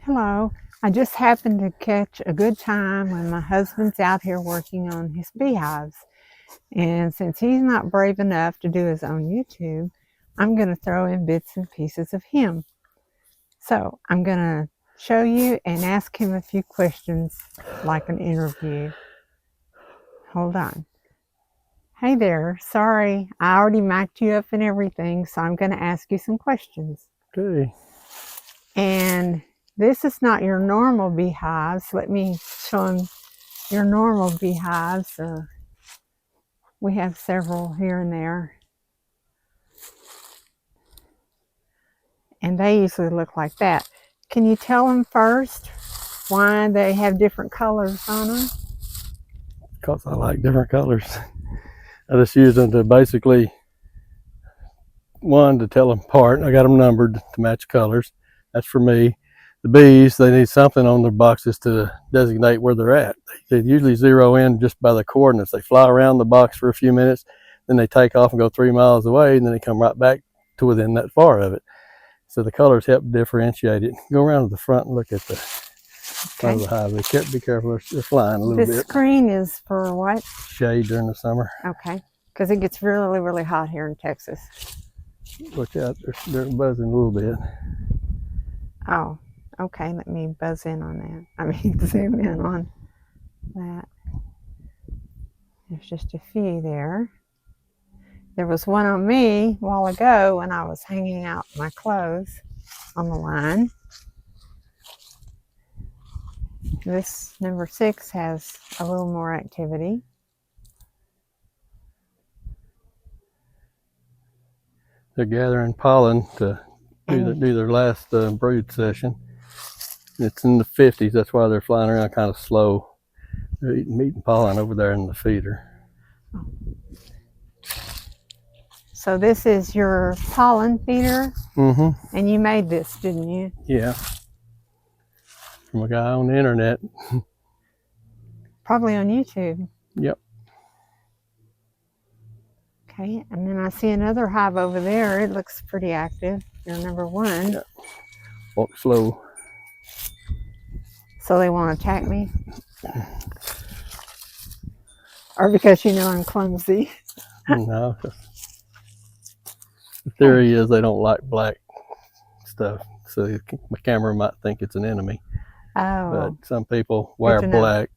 Hello. I just happened to catch a good time when my husband's out here working on his beehives. And since he's not brave enough to do his own YouTube, I'm going to throw in bits and pieces of him. So I'm going to show you and ask him a few questions like an interview. Hold on. Hey there. Sorry, I already mic'd you up and everything, so I'm going to ask you some questions. Okay. And this is not your normal beehives. Let me show him your normal beehives. We have several here and there. And they usually look like that. Can you tell them first why they have different colors on them? Because I like different colors. I just use them to basically, one, to tell them apart. I got them numbered to match colors. That's for me. The bees, they need something on their boxes to designate where they're at. They usually zero in just by the coordinates. They fly around the box for a few minutes, then they take off and go 3 miles away, and then they come right back to within that far of it. So the colors help differentiate it. Go around to the front and look at the front of the hive. They can't be careful, they're flying a little bit. This screen is for what? Shade during the summer. Okay, because it gets really, really hot here in Texas. Watch out, they're buzzing a little bit. Oh, okay, let me buzz in on that. I mean, zoom in on that. There's just a few there. There was one on me a while ago when I was hanging out my clothes on the line. This number 6 has a little more activity. They're gathering pollen to do their last brood session. It's in the 50s, that's why they're flying around kind of slow. They're eating pollen over there in the feeder. So this is your pollen feeder? Mm-hmm. And you made this, didn't you? Yeah. From a guy on the internet. Probably on YouTube. Yep. Okay, and then I see another hive over there. It looks pretty active. You're number 1. Yep. Walk slow. So they won't attack me? Or because you know I'm clumsy? No. The theory is they don't like black stuff, so the camera might think it's an enemy. Oh. But some people wear black.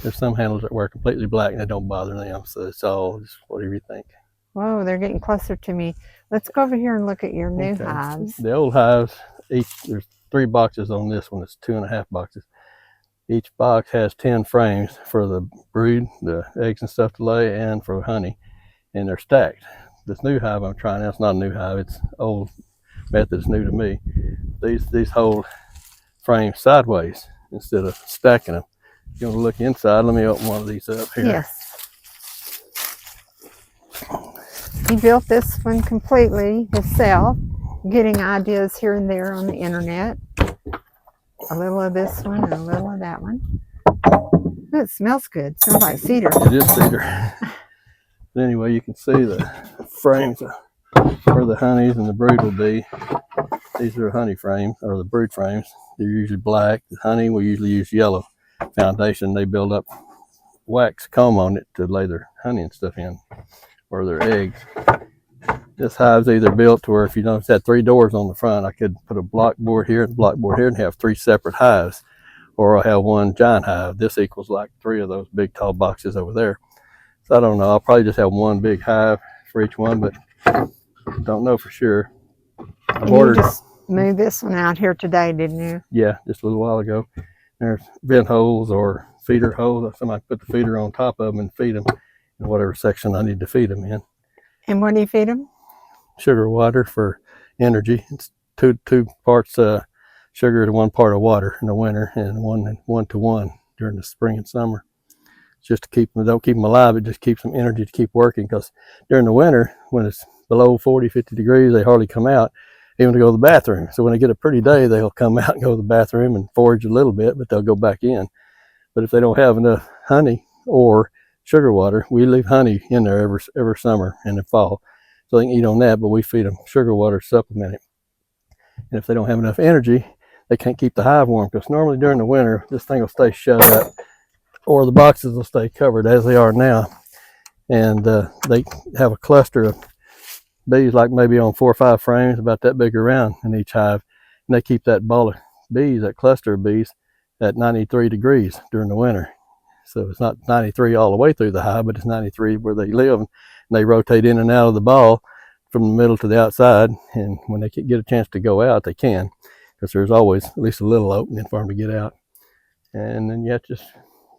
There's some handlers that wear completely black and they don't bother them, so it's all just whatever you think. Whoa, they're getting closer to me. Let's go over here and look at your new hives. The old hives, there's 3 boxes on this one. It's 2.5 boxes. Each box has 10 frames for the brood, the eggs and stuff to lay, and for honey, and they're stacked. This new hive I'm trying out, it's not a new hive, it's old method, it's new to me. These hold frames sideways instead of stacking them. If you want to look inside, let me open one of these up here. Yes. He built this one completely himself, getting ideas here and there on the internet. A little of this one and a little of that one. Ooh, it smells good. It smells like cedar. It is cedar. But anyway, you can see the frames where the honeys and the brood will be. These are honey frames, or the brood frames. They're usually black. The honey, we usually use yellow foundation. They build up wax comb on it to lay their honey and stuff in, or their eggs. This hive's either built to where, if you notice, it had 3 doors on the front. I could put a block board here and a block board here and have 3 separate hives, or I'll have one giant hive. This equals like 3 of those big tall boxes over there. So I don't know, I'll probably just have one big hive for each one, but don't know for sure. You just moved this one out here today, didn't you? Yeah, just a little while ago. There's vent holes or feeder holes. Somebody put the feeder on top of them and feed them in whatever section I need to feed them in. And what do you feed them? Sugar water for energy. It's two parts sugar to 1 part of water in the winter, and 1 to 1 during the spring and summer. It's just to keep them, don't keep them alive, it just keeps them energy to keep working, because during the winter, when it's below 40, 50 degrees, they hardly come out even to go to the bathroom. So when they get a pretty day, they'll come out and go to the bathroom and forage a little bit, but they'll go back in. But if they don't have enough honey or sugar water, we leave honey in there every summer and the fall, so they can eat on that, but we feed them sugar water to supplement it. And if they don't have enough energy, they can't keep the hive warm, because normally during the winter, this thing will stay shut up, or the boxes will stay covered as they are now. And they have a cluster of bees, like maybe on 4 or 5 frames, about that big around in each hive. And they keep that ball of bees, that cluster of bees, at 93 degrees during the winter. So it's not 93 all the way through the hive, but it's 93 where they live. And they rotate in and out of the ball from the middle to the outside. And when they get a chance to go out, they can, because there's always at least a little opening for them to get out. And then you have to just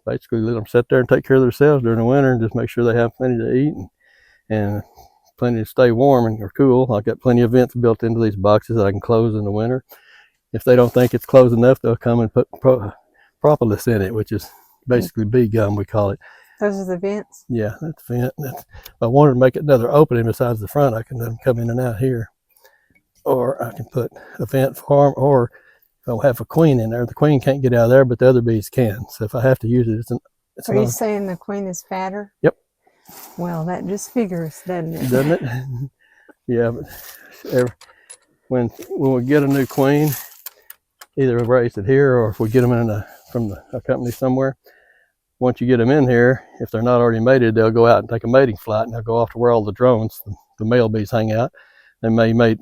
basically let them sit there and take care of themselves during the winter, and just make sure they have plenty to eat and plenty to stay warm and or cool. I've got plenty of vents built into these boxes that I can close in the winter. If they don't think it's close enough, they'll come and put propolis in it, which is basically bee gum, we call it. Those are the vents? Yeah, that's the vent. If I wanted to make another opening besides the front, I can let them come in and out here. Or I can put a vent for them, or I'll have a queen in there. The queen can't get out of there, but the other bees can. So if I have to use it, it's Are you saying the queen is fatter? Yep. Well, that just figures, doesn't it? Doesn't it? Yeah, but when we get a new queen, either we raise it here, or if we get them from a company somewhere, once you get them in here, if they're not already mated, they'll go out and take a mating flight, and they'll go off to where all the drones, the male bees, hang out. They may mate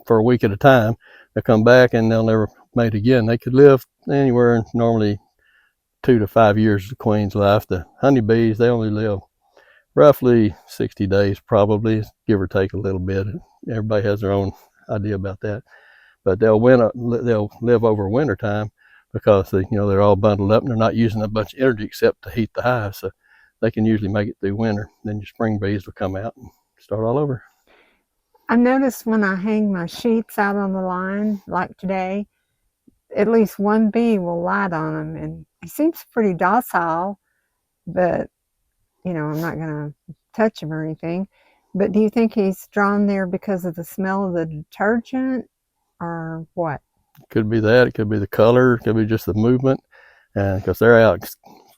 for a week at a time. They'll come back and they'll never mate again. They could live anywhere normally 2 to 5 years of the queen's life. The honeybees, they only live roughly 60 days, probably, give or take a little bit. Everybody has their own idea about that. But they'll live over winter time, because they're all bundled up and they're not using a bunch of energy except to heat the hive. So they can usually make it through winter. Then your spring bees will come out and start all over. I noticed when I hang my sheets out on the line, like today, at least one bee will light on them, and he seems pretty docile, but I'm not going to touch him or anything. But do you think he's drawn there because of the smell of the detergent, or what? Could be that. It could be the color. It could be just the movement. And because they're out,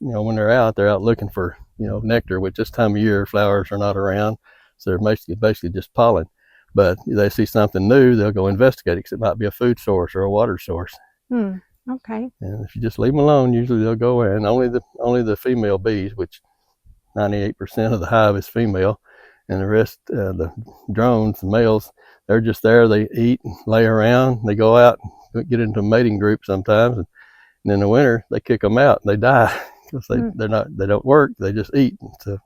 when they're out looking for, nectar, which this time of year flowers are not around. So they're basically just pollen. But they see something new, they'll go investigate it, because it might be a food source or a water source. Okay. And if you just leave them alone, usually they'll go away. And only the female bees, which 98% of the hive is female, and the rest, the drones, the males, they're just there. They eat, lay around, they go out, get into a mating group sometimes, and in the winter they kick them out and they die, because they don't work. They just eat. So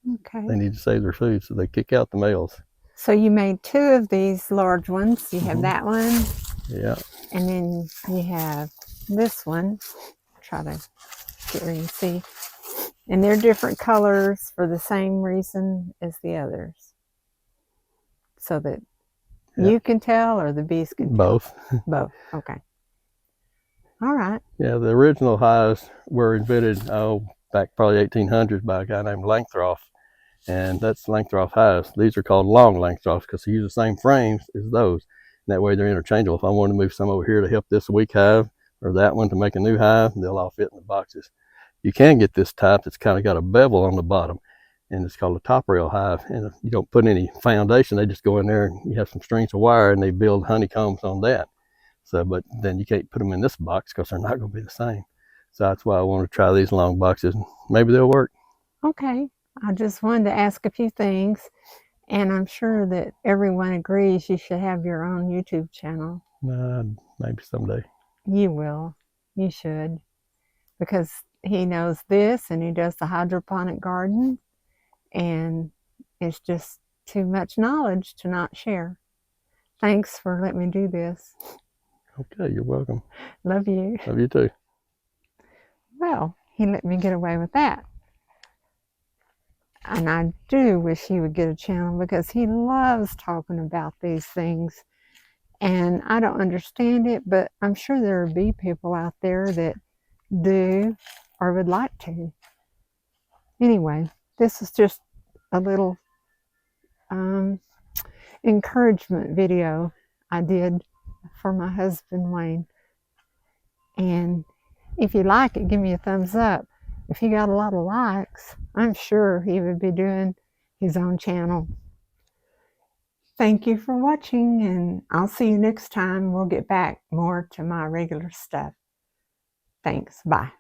they need to save their food, so they kick out the males. So you made 2 of these large ones. You have that one. Yeah. And then you have this one. Try to get where you see. And they're different colors for the same reason as the others, so that you can tell, or the bees can tell? Both. Both. Okay. All right. Yeah, the original hives were invented, back probably 1800s by a guy named Langstroth, and that's Langstroth hives. These are called long Langstroths because they use the same frames as those. And that way they're interchangeable. If I want to move some over here to help this weak hive, or that one to make a new hive, they'll all fit in the boxes. You can get this type that's kind of got a bevel on the bottom, and it's called a top rail hive. And if you don't put any foundation, they just go in there and you have some strings of wire and they build honeycombs on that. So, but then you can't put them in this box because they're not going to be the same. So that's why I want to try these long boxes. Maybe they'll work. Okay. I just wanted to ask a few things, and I'm sure that everyone agrees you should have your own YouTube channel. Maybe someday. You will. You should. Because he knows this, and he does the hydroponic garden, and it's just too much knowledge to not share. Thanks for letting me do this. Okay, you're welcome. Love you. Love you too. Well, he let me get away with that. And I do wish he would get a channel, because he loves talking about these things. And I don't understand it, but I'm sure there are bee people out there that do or would like to. Anyway, this is just a little encouragement video I did for my husband, Wayne. And if you like it, give me a thumbs up. If he got a lot of likes, I'm sure he would be doing his own channel. Thank you for watching, and I'll see you next time. We'll get back more to my regular stuff. Thanks. Bye.